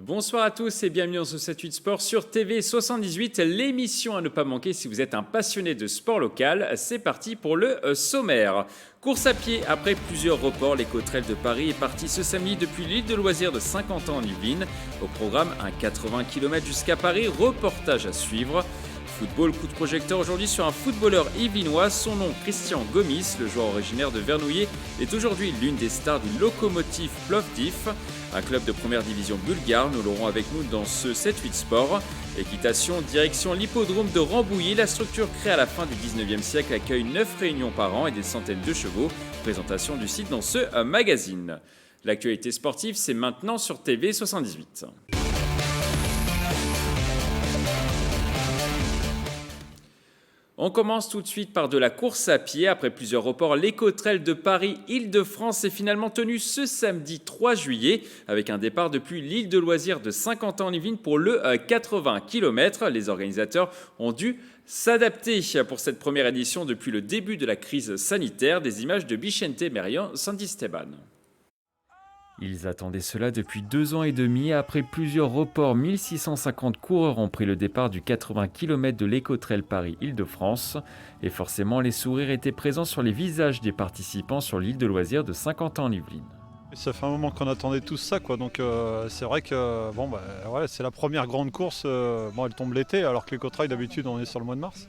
Bonsoir à tous et bienvenue dans ce 7-8 Sport sur TV 78, l'émission à ne pas manquer si vous êtes un passionné de sport local. C'est parti pour le sommaire. Course à pied, après plusieurs reports, l'Éco-Trail de Paris est parti ce samedi depuis l'île de loisirs de Saint-Quentin en Yvelines. Au programme, un 80 km jusqu'à Paris, reportage à suivre. Football, coup de projecteur aujourd'hui sur un footballeur yvelinois, son nom Christian Gomis, le joueur originaire de Vernouillet, est aujourd'hui l'une des stars du Lokomotiv Plovdiv, un club de première division bulgare. Nous l'aurons avec nous dans ce 7-8 Sport. Équitation, direction l'hippodrome de Rambouillet. La structure créée à la fin du 19e siècle accueille 9 réunions par an et des centaines de chevaux. Présentation du site dans ce magazine. L'actualité sportive, c'est maintenant sur TV 78. On commence tout de suite par de la course à pied. Après plusieurs reports, l'Éco-Trail de Paris-Île-de-France est finalement tenu ce samedi 3 juillet avec un départ depuis l'île de loisirs de Saint-Quentin-en-Yvelines pour le 80 km. Les organisateurs ont dû s'adapter pour cette première édition depuis le début de la crise sanitaire. Des images de Vicente Merian Santisteban. Ils attendaient cela depuis 2 ans et demi. Après plusieurs reports, 1650 coureurs ont pris le départ du 80 km de l'Éco-Trail Paris-Île-de-France. Et forcément, les sourires étaient présents sur les visages des participants sur l'île de loisirs de Saint-Quentin-en-Yvelines. Ça fait un moment qu'on attendait tous ça, quoi. Donc c'est vrai que c'est la première grande course. Elle tombe l'été, alors que l'Éco-Trail d'habitude on est sur le mois de mars.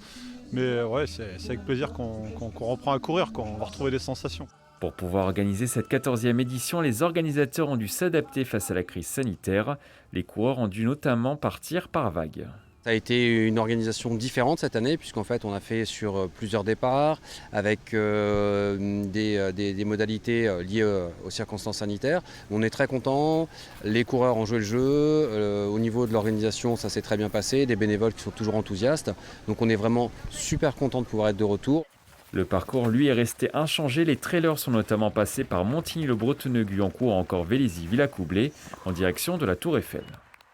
Mais c'est avec plaisir qu'on reprend à courir, qu'on va retrouver des sensations. Pour pouvoir organiser cette 14e édition, les organisateurs ont dû s'adapter face à la crise sanitaire. Les coureurs ont dû notamment partir par vagues. Ça a été une organisation différente cette année puisqu'en fait on a fait sur plusieurs départs avec des modalités liées aux circonstances sanitaires. On est très contents, les coureurs ont joué le jeu, au niveau de l'organisation ça s'est très bien passé, des bénévoles qui sont toujours enthousiastes. Donc on est vraiment super contents de pouvoir être de retour. Le parcours, lui, est resté inchangé. Les trailers sont notamment passés par Montigny-le-Bretonneux-Guyancourt ou encore Vélizy-Villacoublay en direction de la Tour Eiffel.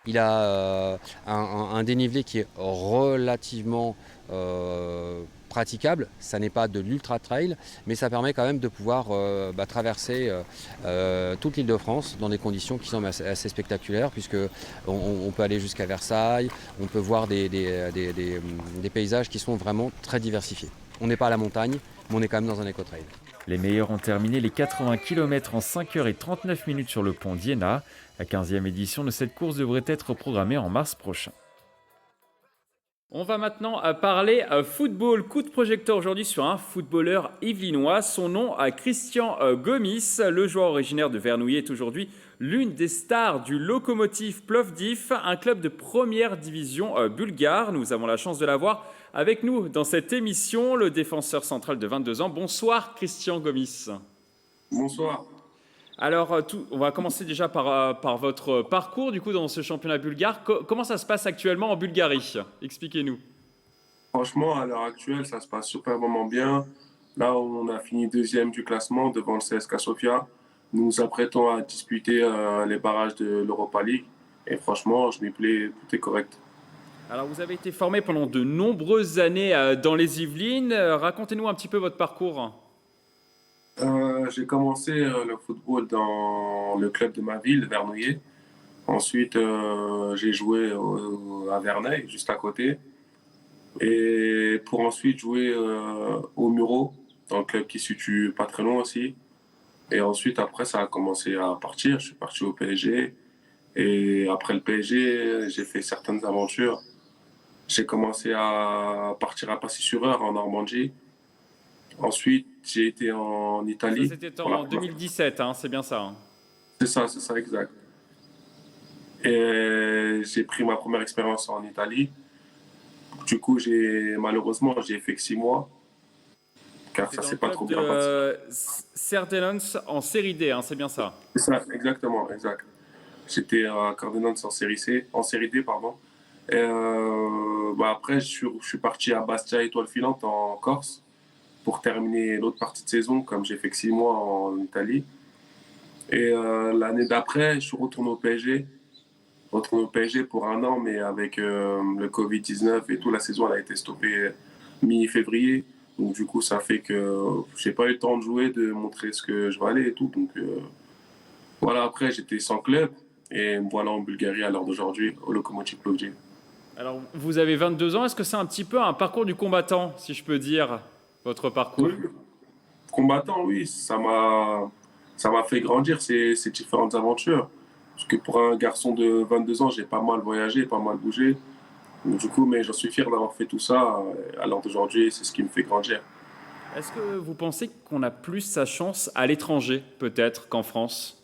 Il a un dénivelé qui est relativement praticable. Ça n'est pas de l'ultra trail, mais ça permet quand même de pouvoir traverser toute l'île de France dans des conditions qui sont assez spectaculaires, puisque on peut aller jusqu'à Versailles, on peut voir des paysages qui sont vraiment très diversifiés. On n'est pas à la montagne, mais on est quand même dans un éco-trail. Les meilleurs ont terminé les 80 km en 5h39 sur le pont d'Iéna. La 15e édition de cette course devrait être programmée en mars prochain. On va maintenant parler football. Coup de projecteur aujourd'hui sur un footballeur yvelinois. Son nom, Christian Gomis. Le joueur originaire de Vernouillet est aujourd'hui l'une des stars du Lokomotiv Plovdiv, un club de première division bulgare. Nous avons la chance de l'avoir avec nous dans cette émission, le défenseur central de 22 ans. Bonsoir Christian Gomis. Bonsoir. Alors, on va commencer déjà par votre parcours du coup dans ce championnat bulgare. Comment ça se passe actuellement en Bulgarie? Expliquez-nous. Franchement, à l'heure actuelle, ça se passe superbement bien. Là, on a fini deuxième du classement devant le CSKA Sofia. Nous nous apprêtons à disputer les barrages de l'Europa League. Et franchement, je m'y plais, tout est correct. Alors, vous avez été formé pendant de nombreuses années dans les Yvelines. Racontez-nous un petit peu votre parcours. J'ai commencé le football dans le club de ma ville, Vernouillet. Ensuite, j'ai joué à Verneuil, juste à côté. Et pour ensuite jouer au Muro, dans le club qui se situe pas très loin aussi. Et ensuite, après, ça a commencé à partir. Je suis parti au PSG. Et après le PSG, j'ai fait certaines aventures. J'ai commencé à partir à Passy-sur-Eure, en Normandie. Ensuite, j'ai été en Italie. Ça, c'était en 2017, hein, c'est bien ça. Hein. C'est ça, exact. Et j'ai pris ma première expérience en Italie. Du coup, malheureusement, j'ai fait que 6 mois. Car ça s'est pas trop bien passé. Cerdelons en série D, hein, c'est bien ça. C'est ça, exactement, exact. J'étais à Cardinals en série D, pardon. Et après, je suis parti à Bastia Étoile Filante en Corse pour terminer l'autre partie de saison, comme j'ai fait que 6 mois en Italie. Et l'année d'après, je suis retourné au PSG. Retourné au PSG pour 1 an, mais avec le Covid-19 et tout, la saison elle a été stoppée mi-février. Donc du coup, ça fait que j'ai pas eu le temps de jouer, de montrer ce que je valais et tout. Donc voilà, après, j'étais sans club. Et me voilà en Bulgarie à l'heure d'aujourd'hui, au Lokomotiv Plovdiv. Alors, vous avez 22 ans. Est-ce que c'est un petit peu un parcours du combattant, si je peux dire, votre parcours? Oui, combattant, oui, ça m'a fait grandir ces différentes aventures. Parce que pour un garçon de 22 ans, j'ai pas mal voyagé, pas mal bougé. Donc, du coup, mais j'en suis fier d'avoir fait tout ça. À l'heure d'aujourd'hui, c'est ce qui me fait grandir. Est-ce que vous pensez qu'on a plus sa chance à l'étranger, peut-être, qu'en France?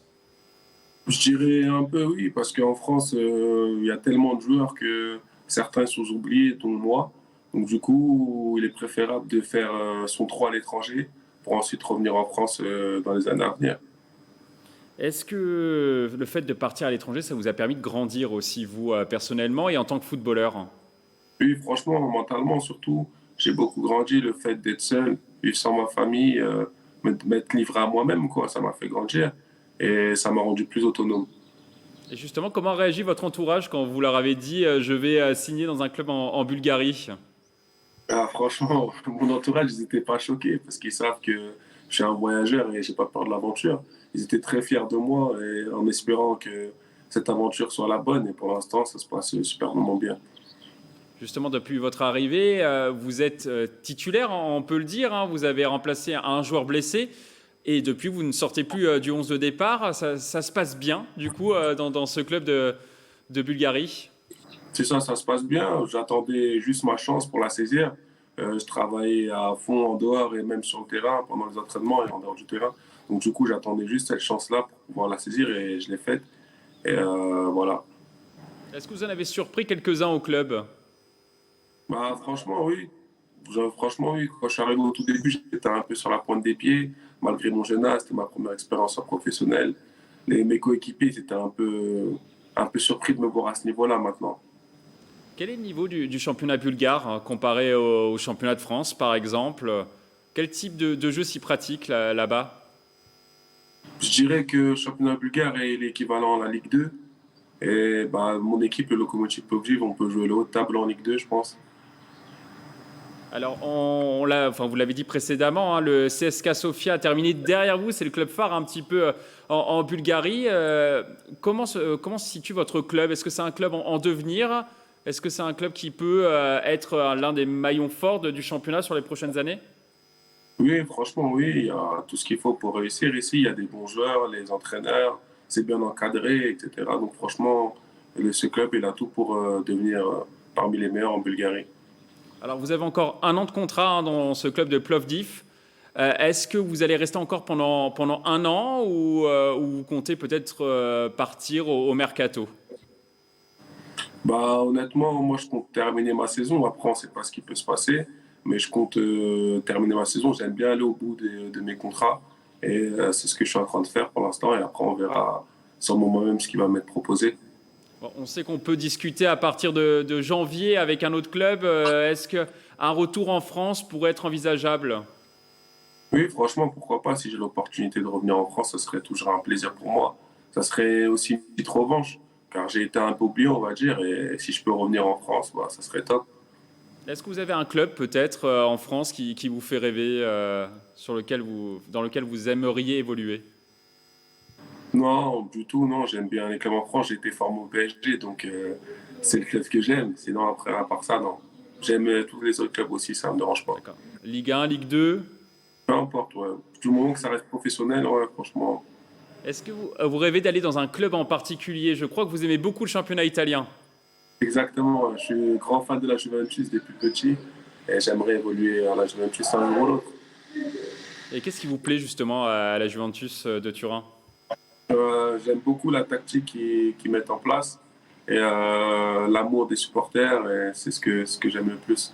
Je dirais un peu oui, parce qu'en France, il y a tellement de joueurs que certains sont oubliés, dont moi. Donc du coup, il est préférable de faire son droit à l'étranger pour ensuite revenir en France dans les années à venir. Est-ce que le fait de partir à l'étranger, ça vous a permis de grandir aussi, vous, personnellement et en tant que footballeur? Oui, franchement, mentalement surtout, j'ai beaucoup grandi. Le fait d'être seul, vivre sans ma famille, m'être livré à moi-même, quoi, ça m'a fait grandir et ça m'a rendu plus autonome. Et justement, comment réagit votre entourage quand vous leur avez dit je vais signer dans un club en Bulgarie? Ah, franchement, mon entourage, ils n'étaient pas choqués parce qu'ils savent que je suis un voyageur et j'ai pas peur de l'aventure. Ils étaient très fiers de moi et en espérant que cette aventure soit la bonne. Et pour l'instant, ça se passe superbement bien. Justement, depuis votre arrivée, vous êtes titulaire, on peut le dire, hein. Vous avez remplacé un joueur blessé. Et depuis, vous ne sortez plus du 11 de départ. Ça se passe bien, du coup, dans ce club de Bulgarie. C'est ça, ça se passe bien. J'attendais juste ma chance pour la saisir. Je travaillais à fond en dehors et même sur le terrain pendant les entraînements et en dehors du terrain. Donc du coup, j'attendais juste cette chance-là pour pouvoir la saisir et je l'ai faite. Et voilà. Est-ce que vous en avez surpris quelques-uns au club? Bah, franchement, oui. Franchement, oui. Quand je suis arrivé au tout début, j'étais un peu sur la pointe des pieds. Malgré mon jeune âge, c'était ma première expérience en professionnel. Mes coéquipiers ils étaient un peu surpris de me voir à ce niveau-là maintenant. Quel est le niveau du championnat bulgare hein, comparé au championnat de France, par exemple? Quel type de jeu s'y pratique là-bas? Je dirais que le championnat bulgare est l'équivalent à la Ligue 2. Et bah, mon équipe, le Lokomotiv Plovdiv, on peut jouer le haut de table en Ligue 2, je pense. Alors, enfin, vous l'avez dit précédemment, hein, le CSKA Sofia a terminé derrière vous. C'est le club phare un petit peu en Bulgarie. Comment se situe votre club? Est-ce que c'est un club en devenir? Est-ce que c'est un club qui peut être l'un des maillons forts du championnat sur les prochaines années? Oui, franchement, oui, il y a tout ce qu'il faut pour réussir ici. Il y a des bons joueurs, les entraîneurs, c'est bien encadré, etc. Donc franchement, ce club, il a tout pour devenir parmi les meilleurs en Bulgarie. Alors, vous avez encore un an de contrat hein, dans ce club de Plovdiv. Est-ce que vous allez rester encore pendant un an ou vous comptez peut-être partir au mercato? Bah, honnêtement, moi, je compte terminer ma saison. Après, on ne sait pas ce qui peut se passer, mais je compte terminer ma saison. J'aime bien aller au bout de mes contrats et c'est ce que je suis en train de faire pour l'instant. Et après, on verra sûrement moi-même ce qui va m'être proposé. Bon, on sait qu'on peut discuter à partir de janvier avec un autre club. Est-ce qu'un retour en France pourrait être envisageable? Oui, franchement, pourquoi pas? Si j'ai l'opportunité de revenir en France, ce serait toujours un plaisir pour moi. Ça serait aussi une petite revanche, car j'ai été un peu oublié, on va dire, et si je peux revenir en France, bah, ça serait top. Est-ce que vous avez un club peut-être en France qui vous fait rêver, dans lequel vous aimeriez évoluer? Non, du tout, non, j'aime bien les clubs en France, j'ai été formé au PSG, donc c'est le club que j'aime. Sinon, après, à part ça, non. J'aime tous les autres clubs aussi, ça ne me dérange pas. D'accord. Ligue 1, Ligue 2? Peu importe, ouais. Du moment que ça reste professionnel, ouais, franchement. Est-ce que vous rêvez d'aller dans un club en particulier? Je crois que vous aimez beaucoup le championnat italien. Exactement, je suis grand fan de la Juventus depuis petit, et j'aimerais évoluer à la Juventus un jour ou l'autre. Et qu'est-ce qui vous plaît justement à la Juventus de Turin? J'aime beaucoup la tactique qu'ils mettent en place et l'amour des supporters, et c'est ce que j'aime le plus.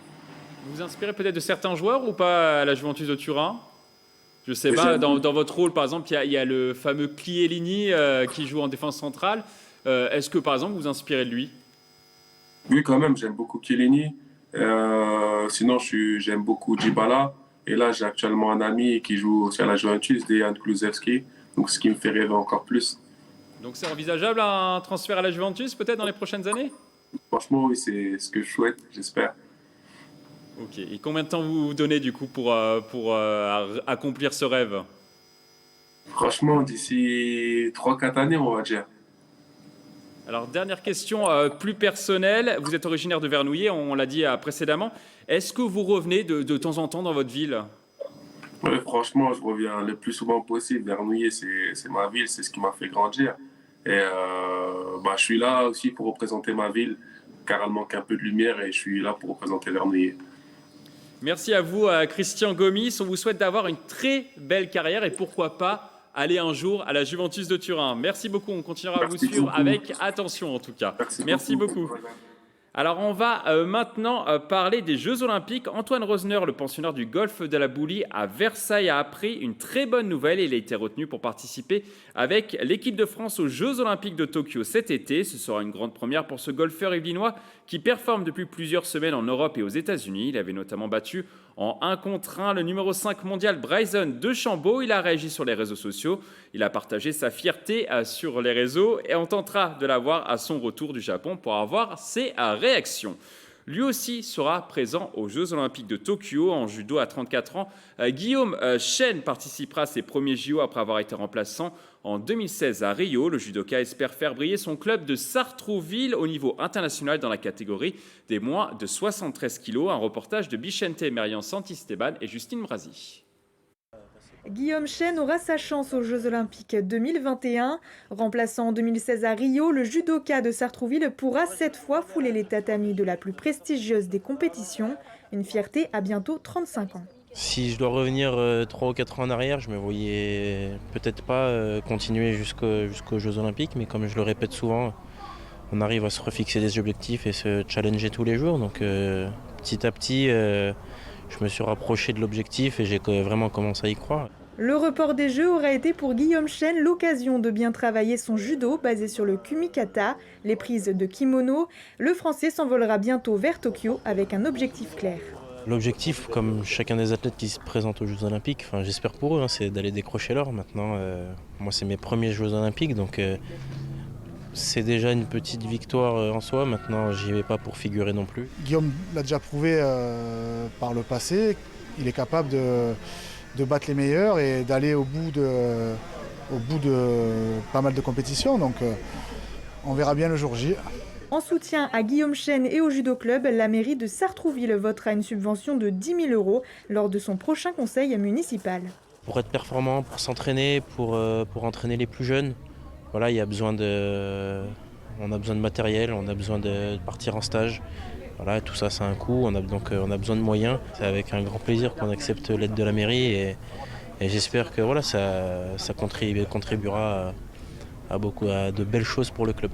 Vous vous inspirez peut-être de certains joueurs ou pas à la Juventus de Turin? Je sais Et pas, j'aime- dans votre rôle, par exemple, il y a le fameux Chiellini qui joue en défense centrale. Est-ce que, par exemple, vous vous inspirez de lui? Oui, quand même, j'aime beaucoup Chiellini. Sinon, j'aime beaucoup Dybala. Et là, j'ai actuellement un ami qui joue aussi à la Juventus, Dejan Kulusevski. Donc, ce qui me fait rêver encore plus. Donc c'est envisageable un transfert à la Juventus peut-être dans les prochaines années? Franchement, oui, c'est ce que je souhaite, j'espère. Ok. Et combien de temps vous vous donnez du coup pour accomplir ce rêve? Franchement, d'ici 3 4 années, on va dire. Alors, dernière question plus personnelle. Vous êtes originaire de Vernouillet, on l'a dit précédemment. Est-ce que vous revenez de temps en temps dans votre ville? Ouais, franchement, je reviens le plus souvent possible. Vernouillet, c'est ma ville, c'est ce qui m'a fait grandir. Et je suis là aussi pour représenter ma ville, car elle manque un peu de lumière et je suis là pour représenter Vernouillet. Merci à vous, Christian Gomis. On vous souhaite d'avoir une très belle carrière et pourquoi pas aller un jour à la Juventus de Turin. Merci beaucoup. On continuera à vous Merci suivre beaucoup. avec attention en tout cas. Merci beaucoup. Alors on va maintenant parler des Jeux Olympiques. Antoine Rosner, le pensionnaire du golfe de la Boulie à Versailles, a appris une très bonne nouvelle. Il a été retenu pour participer avec l'équipe de France aux Jeux Olympiques de Tokyo cet été. Ce sera une grande première pour ce golfeur yvelinois qui performe depuis plusieurs semaines en Europe et aux États-Unis. Il avait notamment battu en 1 contre 1 le numéro 5 mondial Bryson DeChambeau. Il a réagi sur les réseaux sociaux. Il a partagé sa fierté sur les réseaux et on tentera de l'avoir à son retour du Japon pour avoir ses réactions. Lui aussi sera présent aux Jeux Olympiques de Tokyo en judo à 34 ans. Guillaume Chen participera à ses premiers JO après avoir été remplaçant en 2016 à Rio. Le judoka espère faire briller son club de Sartrouville au niveau international dans la catégorie des moins de 73 kg. Un reportage de Bichente Merian Santisteban et Justine Brasi. Guillaume Chen aura sa chance aux Jeux Olympiques 2021. Remplaçant en 2016 à Rio, le judoka de Sartrouville pourra cette fois fouler les tatamis de la plus prestigieuse des compétitions. Une fierté à bientôt 35 ans. Si je dois revenir 3 ou 4 ans en arrière, je me voyais peut-être pas continuer jusqu'aux Jeux Olympiques, mais comme je le répète souvent, on arrive à se refixer des objectifs et se challenger tous les jours. Donc petit à petit, je me suis rapproché de l'objectif et j'ai vraiment commencé à y croire. Le report des Jeux aura été pour Guillaume Chen l'occasion de bien travailler son judo basé sur le kumikata, les prises de kimono. Le Français s'envolera bientôt vers Tokyo avec un objectif clair. L'objectif, comme chacun des athlètes qui se présentent aux Jeux Olympiques, j'espère pour eux, c'est d'aller décrocher l'or. Maintenant, moi c'est mes premiers Jeux Olympiques, donc c'est déjà une petite victoire en soi. Maintenant, j'y vais pas pour figurer non plus. Guillaume l'a déjà prouvé par le passé. Il est capable de battre les meilleurs et d'aller au bout de pas mal de compétitions. Donc on verra bien le jour J. En soutien à Guillaume Chen et au Judo Club, la mairie de Sartrouville votera une subvention de 10 000 € lors de son prochain conseil municipal. Pour être performant, pour s'entraîner, pour entraîner les plus jeunes, voilà, on a besoin de matériel, on a besoin de partir en stage. Voilà, tout ça, c'est un coût, donc on a besoin de moyens. C'est avec un grand plaisir qu'on accepte l'aide de la mairie et j'espère que voilà, ça contribuera à de belles choses pour le club.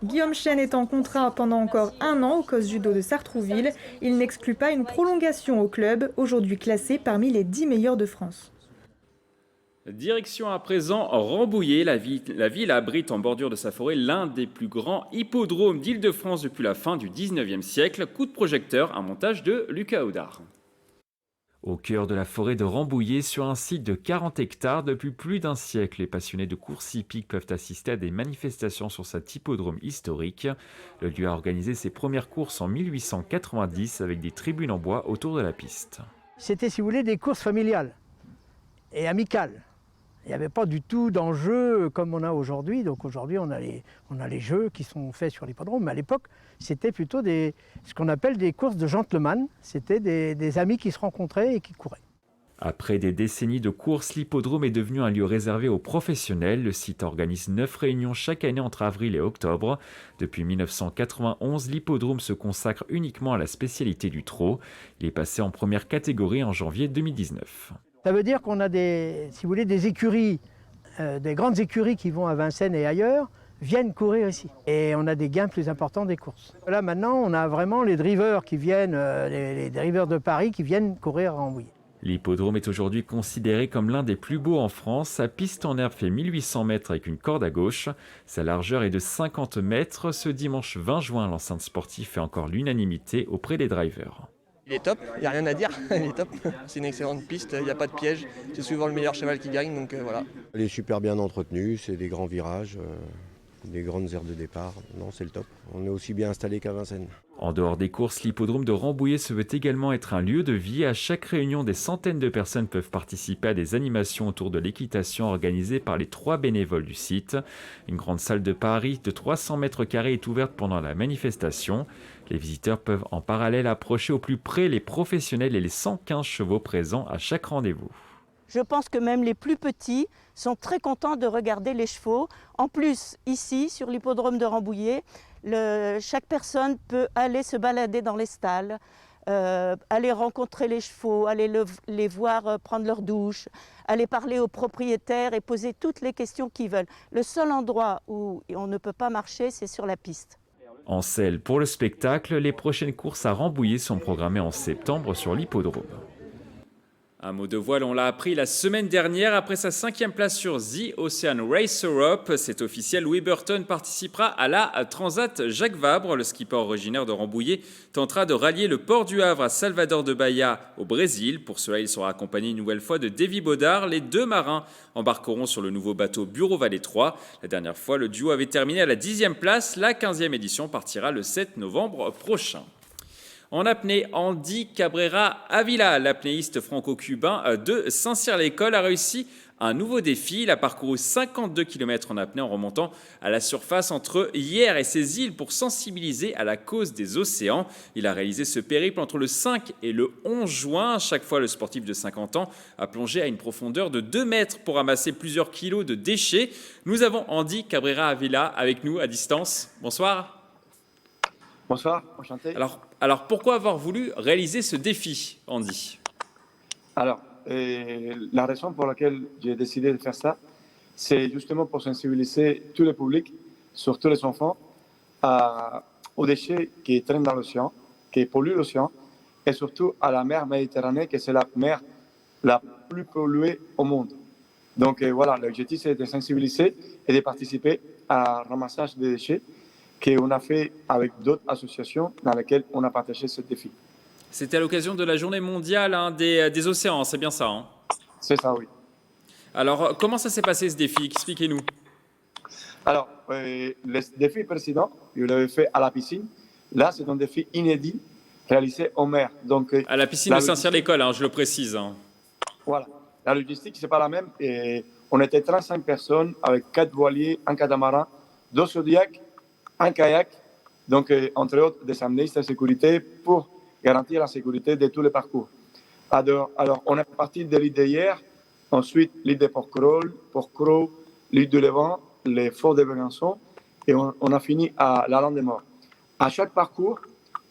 Guillaume Chen est en contrat pendant encore 1 an au COS Judo de Sartrouville. Il n'exclut pas une prolongation au club, aujourd'hui classé parmi les 10 meilleurs de France. Direction à présent Rambouillet. La ville abrite en bordure de sa forêt l'un des plus grands hippodromes d'Île-de-France depuis la fin du 19e siècle. Coup de projecteur, un montage de Lucas Audard. Au cœur de la forêt de Rambouillet, sur un site de 40 hectares, depuis plus d'un siècle, les passionnés de courses hippiques peuvent assister à des manifestations sur cet hippodrome historique. Le lieu a organisé ses premières courses en 1890 avec des tribunes en bois autour de la piste. C'était, si vous voulez, des courses familiales et amicales. Il n'y avait pas du tout d'enjeux comme on a aujourd'hui. Donc aujourd'hui, on a les jeux qui sont faits sur l'hippodrome. Mais à l'époque, c'était plutôt ce qu'on appelle des courses de gentlemen. C'était des amis qui se rencontraient et qui couraient. Après des décennies de courses, l'hippodrome est devenu un lieu réservé aux professionnels. Le site organise 9 réunions chaque année entre avril et octobre. Depuis 1991, l'hippodrome se consacre uniquement à la spécialité du trot. Il est passé en première catégorie en janvier 2019. Ça veut dire qu'on a des écuries, des grandes écuries qui vont à Vincennes et ailleurs, viennent courir ici. Et on a des gains plus importants des courses. Là maintenant, on a vraiment les drivers qui viennent, les drivers de Paris qui viennent courir à Rambouillet. L'hippodrome est aujourd'hui considéré comme l'un des plus beaux en France. Sa piste en herbe fait 1800 mètres avec une corde à gauche. Sa largeur est de 50 mètres. Ce dimanche 20 juin, l'enceinte sportive fait encore l'unanimité auprès des drivers. Il est top, il n'y a rien à dire, il est top. C'est une excellente piste, il n'y a pas de piège. C'est souvent le meilleur cheval qui gagne, donc voilà. Elle est super bien entretenue, c'est des grands virages. des grandes aires de départ. Non, c'est le top. On est aussi bien installé qu'à Vincennes. En dehors des courses, l'hippodrome de Rambouillet se veut également être un lieu de vie. À chaque réunion, des centaines de personnes peuvent participer à des animations autour de l'équitation organisées par les 3 bénévoles du site. Une grande salle de Paris de 300 mètres carrés est ouverte pendant la manifestation. Les visiteurs peuvent en parallèle approcher au plus près les professionnels et les 115 chevaux présents à chaque rendez-vous. Je pense que même les plus petits sont très contents de regarder les chevaux. En plus, ici, sur l'hippodrome de Rambouillet, chaque personne peut aller se balader dans les stalles, aller rencontrer les chevaux, aller les voir prendre leur douche, aller parler aux propriétaires et poser toutes les questions qu'ils veulent. Le seul endroit où on ne peut pas marcher, c'est sur la piste. En selle pour le spectacle, les prochaines courses à Rambouillet sont programmées en septembre sur l'hippodrome. Un mot de voile, on l'a appris la semaine dernière après sa 5e place sur The Ocean Race Europe. C'est officiel, Louis Burton participera à la Transat Jacques Vabre. Le skipper originaire de Rambouillet tentera de rallier le port du Havre à Salvador de Bahia au Brésil. Pour cela, il sera accompagné une nouvelle fois de Davy Baudard. Les 2 marins embarqueront sur le nouveau bateau Bureau Vallée 3. La dernière fois, le duo avait terminé à la 10e place. La 15e édition partira le 7 novembre prochain. En apnée, Andy Cabrera Avila, l'apnéiste franco-cubain de Saint-Cyr-l'École, a réussi un nouveau défi. Il a parcouru 52 km en apnée en remontant à la surface entre hier et ses îles pour sensibiliser à la cause des océans. Il a réalisé ce périple entre le 5 et le 11 juin. Chaque fois, le sportif de 50 ans a plongé à une profondeur de 2 mètres pour ramasser plusieurs kilos de déchets. Nous avons Andy Cabrera Avila avec nous à distance. Bonsoir. Bonsoir, enchanté. Alors pourquoi avoir voulu réaliser ce défi, Andy? Alors, la raison pour laquelle j'ai décidé de faire ça, c'est justement pour sensibiliser tout le public, surtout les enfants, aux déchets qui traînent dans l'océan, qui polluent l'océan, et surtout à la mer Méditerranée, qui c'est la mer la plus polluée au monde. Donc voilà, l'objectif c'est de sensibiliser et de participer à ramassage des déchets qu'on a fait avec d'autres associations dans lesquelles on a partagé ce défi. C'était à l'occasion de la journée mondiale des océans, c'est bien ça, hein? C'est ça, oui. Alors, comment ça s'est passé ce défi? Expliquez-nous. Alors, le défi précédent, je l'avais fait à la piscine. Là, c'est un défi inédit réalisé en mer. Donc, à la piscine de Saint-Cyr-l'École, je le précise. Voilà. La logistique, ce n'est pas la même. Et on était 35 personnes avec 4 voiliers, un catamaran, 2 zodiacs, un kayak, donc entre autres des apnéistes de sécurité pour garantir la sécurité de tous les parcours. Alors on est parti de l'île d'hier, ensuite l'île de Port-Cros, l'île de Levant, les forts de Besançon, et on a fini à la Lande des Morts. À chaque parcours,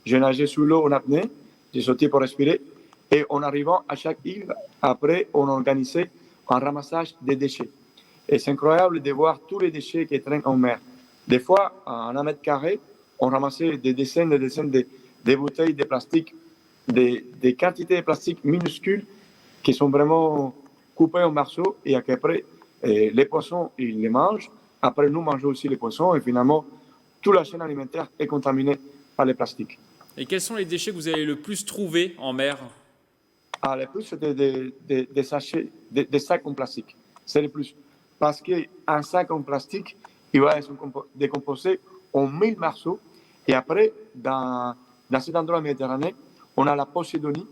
j'ai nagé sous l'eau en apnée, j'ai sauté pour respirer, et en arrivant à chaque île, après, on organisait un ramassage des déchets. Et c'est incroyable de voir tous les déchets qui traînent en mer. Des fois, en 1 mètre carré, on ramassait des dizaines de bouteilles de plastique, des quantités de plastique minuscules qui sont vraiment coupées en morceaux et après, les poissons, ils les mangent. Après, nous mangeons aussi les poissons et finalement, toute la chaîne alimentaire est contaminée par les plastiques. Et quels sont les déchets que vous avez le plus trouvés en mer? Le plus, c'était des sachets, des sacs en plastique. C'est le plus. Parce qu'un sac en plastique, il va se décomposer en 1000 morceaux. Et après, dans cet endroit méditerranéen, on a la Posidonie.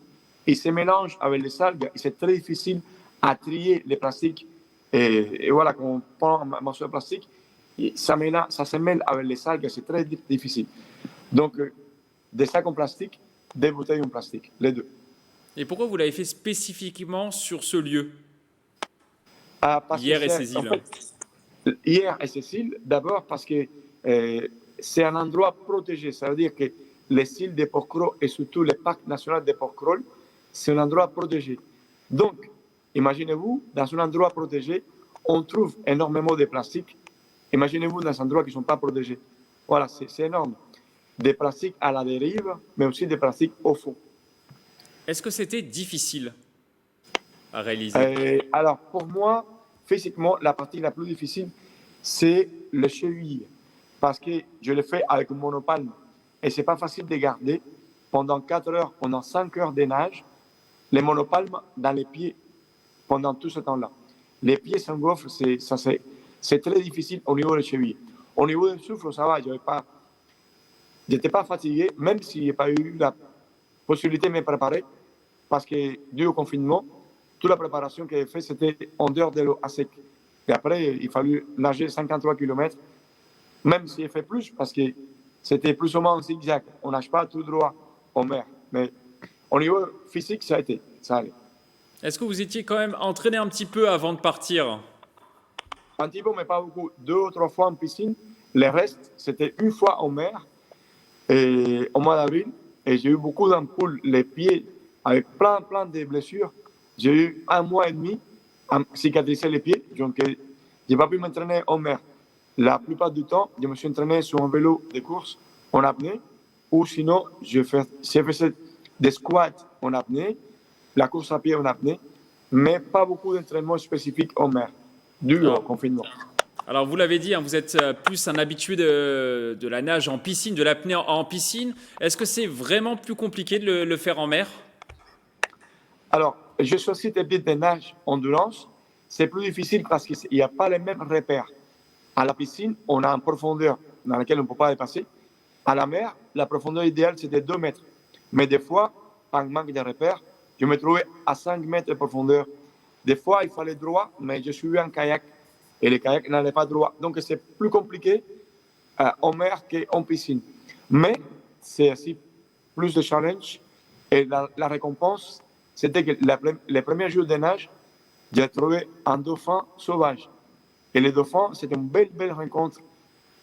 Il se mélange avec les algues. Et c'est très difficile à trier les plastiques. Et voilà, quand on prend un morceau de plastique, ça se mêle avec les algues. C'est très difficile. Donc, des sacs en plastique, des bouteilles en plastique, les deux. Et pourquoi vous l'avez fait spécifiquement sur ce lieu? Hier et ces îles. En fait, hier et ces îles, d'abord parce que c'est un endroit protégé. Ça veut dire que les îles de Port-Cros et surtout le parc national de Port-Cros, c'est un endroit protégé. Donc, imaginez-vous, dans un endroit protégé, on trouve énormément de plastique. Imaginez-vous dans des endroits qui ne sont pas protégés. Voilà, c'est énorme. Des plastiques à la dérive, mais aussi des plastiques au fond. Est-ce que c'était difficile à réaliser? Alors, pour moi, physiquement, la partie la plus difficile, c'est le cheville. Parce que je le fais avec un monopalme. Et ce n'est pas facile de garder pendant 4 heures, pendant 5 heures de nage, les monopalmes dans les pieds pendant tout ce temps-là. Les pieds s'engouffrent, c'est très difficile au niveau des chevilles. Au niveau du souffle, ça va, je n'étais pas fatigué, même si je n'ai pas eu la possibilité de me préparer, parce que dû au confinement, toute la préparation que j'ai faite, c'était en dehors de l'eau à sec. Et après, il fallut nager 53 km, même si j'ai fait plus, parce que c'était plus ou moins en zigzag. On nage pas tout droit en mer. Mais au niveau physique, ça allait. Est-ce que vous étiez quand même entraîné un petit peu avant de partir? Un petit peu, mais pas beaucoup. 2 ou 3 fois en piscine. Le reste, c'était une fois en mer, et au mois d'avril. Et j'ai eu beaucoup d'ampoules, les pieds, avec plein de blessures. J'ai eu 1 mois et demi à cicatriser les pieds. Donc, je n'ai pas pu m'entraîner en mer. La plupart du temps, je me suis entraîné sur un vélo de course en apnée, ou sinon, je faisais des squats en apnée, la course à pied en apnée, mais pas beaucoup d'entraînement spécifique en mer, dû au confinement. Alors, vous l'avez dit, hein, vous êtes plus un habitué de la nage en piscine, de l'apnée en piscine. Est-ce que c'est vraiment plus compliqué de le faire en mer? Alors, je choisis des pieds de nage endurance. C'est plus difficile parce qu'il n'y a pas les mêmes repères. À la piscine, on a une profondeur dans laquelle on ne peut pas dépasser. À la mer, la profondeur idéale, c'est de 2 mètres. Mais des fois, par manque de repères, je me trouvais à 5 mètres de profondeur. Des fois, il fallait droit, mais je suis en kayak. Et le kayak n'allait pas droit. Donc, c'est plus compliqué en mer qu'en piscine. Mais c'est aussi plus de challenge. Et la récompense, c'était que les premiers jours de nage, j'ai trouvé un dauphin sauvage. Et le dauphin, c'était une belle rencontre.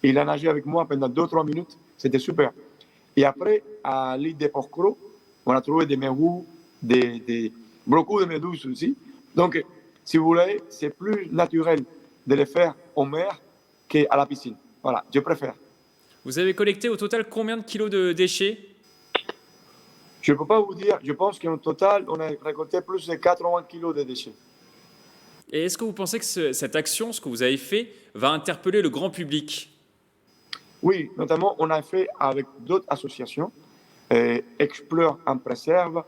Il a nagé avec moi pendant 2-3 minutes. C'était super. Et après, à l'île de Porcro, on a trouvé des mérous, beaucoup de méduses aussi. Donc, si vous voulez, c'est plus naturel de les faire en mer qu'à la piscine. Voilà, je préfère. Vous avez collecté au total combien de kilos de déchets? Je ne peux pas vous dire. Je pense qu'en total, on a récolté plus de 80 kilos de déchets. Et est-ce que vous pensez que cette action, ce que vous avez fait, va interpeller le grand public? Oui, notamment, on a fait avec d'autres associations. Explore en préserve,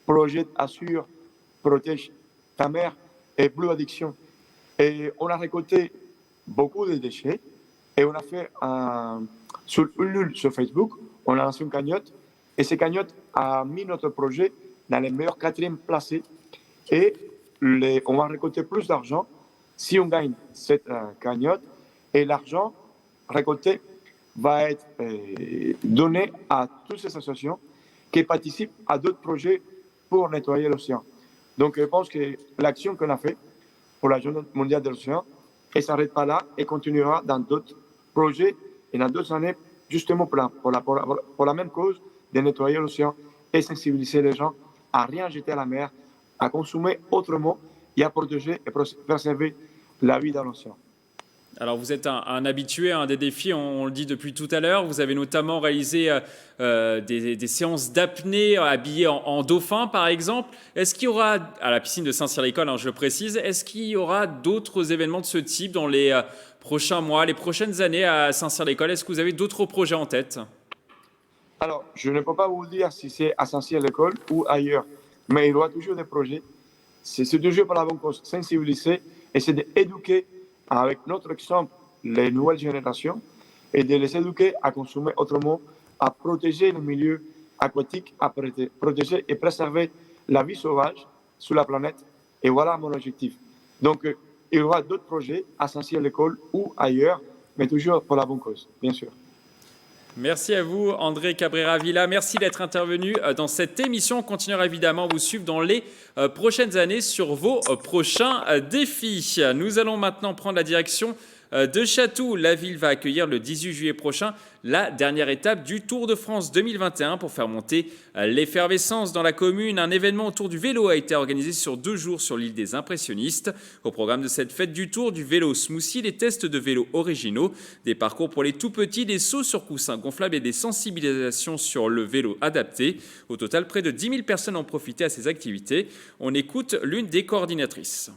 Projet Assure, Protège ta mer et Blue Addiction. Et on a récolté beaucoup de déchets et on a fait sur Ulule, sur Facebook, on a lancé une cagnotte et cette cagnotte a mis notre projet dans les meilleurs 4e placés et on va récolter plus d'argent si on gagne cette cagnotte et l'argent récolté va être donné à toutes ces associations qui participent à d'autres projets pour nettoyer l'océan. Donc je pense que l'action qu'on a faite pour la Journée mondiale de l'océan, elle ne s'arrête pas là et continuera dans d'autres projets et dans d'autres années, justement pour la même cause de nettoyer l'océan et sensibiliser les gens à rien jeter à la mer, à consommer autrement et à protéger et préserver la vie dans l'océan. Alors vous êtes un habitué des défis, on le dit depuis tout à l'heure. Vous avez notamment réalisé des séances d'apnée habillées en dauphin, par exemple. Est-ce qu'il y aura, à la piscine de Saint-Cyr-l'École, je précise, est-ce qu'il y aura d'autres événements de ce type dans les prochains mois, les prochaines années à Saint-Cyr-l'École? Est-ce que vous avez d'autres projets en tête? Alors, je ne peux pas vous dire si c'est à Saint-Cyr-l'École ou ailleurs, mais il y aura toujours des projets. C'est toujours pour la bonne cause, sensibiliser et c'est d'éduquer avec notre exemple les nouvelles générations et de les éduquer à consommer autrement, à protéger le milieu aquatique, à protéger et préserver la vie sauvage sur la planète. Et voilà mon objectif. Donc, il y aura d'autres projets à Saint-Cyr-l'École ou ailleurs, mais toujours pour la bonne cause, bien sûr. Merci à vous, André Cabrera Villa. Merci d'être intervenu dans cette émission. On continuera évidemment à vous suivre dans les prochaines années sur vos prochains défis. Nous allons maintenant prendre la direction de Chatou. La ville va accueillir le 18 juillet prochain la dernière étape du Tour de France 2021 pour faire monter l'effervescence dans la commune. Un événement autour du vélo a été organisé sur 2 jours sur l'île des Impressionnistes. Au programme de cette fête du Tour, du vélo smoothie, des tests de vélos originaux, des parcours pour les tout petits, des sauts sur coussins gonflables et des sensibilisations sur le vélo adapté. Au total, près de 10 000 personnes ont profité à ces activités. On écoute l'une des coordinatrices.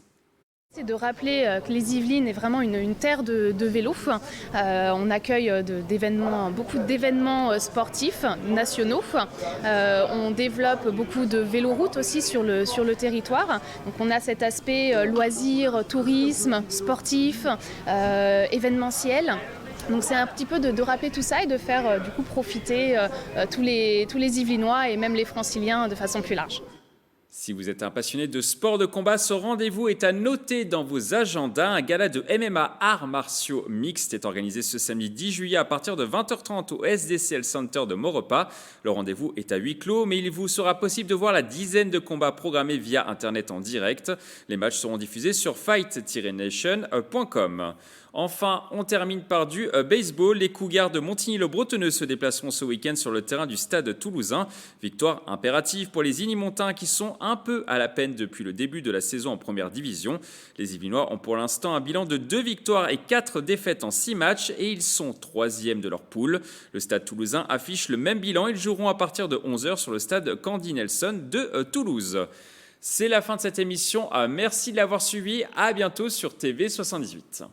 C'est de rappeler que les Yvelines est vraiment une terre de vélo. On accueille beaucoup d'événements sportifs nationaux. On développe beaucoup de véloroutes aussi sur le territoire. Donc on a cet aspect loisirs, tourisme, sportif, événementiel. Donc c'est un petit peu de rappeler tout ça et de faire du coup profiter tous les Yvelinois et même les Franciliens de façon plus large. Si vous êtes un passionné de sport de combat, ce rendez-vous est à noter dans vos agendas. Un gala de MMA arts martiaux mixtes est organisé ce samedi 10 juillet à partir de 20h30 au SDCL Center de Maurepas. Le rendez-vous est à huis clos, mais il vous sera possible de voir la dizaine de combats programmés via Internet en direct. Les matchs seront diffusés sur fight-nation.com. Enfin, on termine par du baseball. Les Cougars de Montigny-le-Bretonneux se déplaceront ce week-end sur le terrain du stade toulousain. Victoire impérative pour les Igny-Montins qui sont un peu à la peine depuis le début de la saison en première division. Les Yvelinois ont pour l'instant un bilan de 2 victoires et 4 défaites en 6 matchs et ils sont 3e de leur poule. Le stade toulousain affiche le même bilan. Ils joueront à partir de 11h sur le stade Candy Nelson de Toulouse. C'est la fin de cette émission. Merci de l'avoir suivi. À bientôt sur TV78.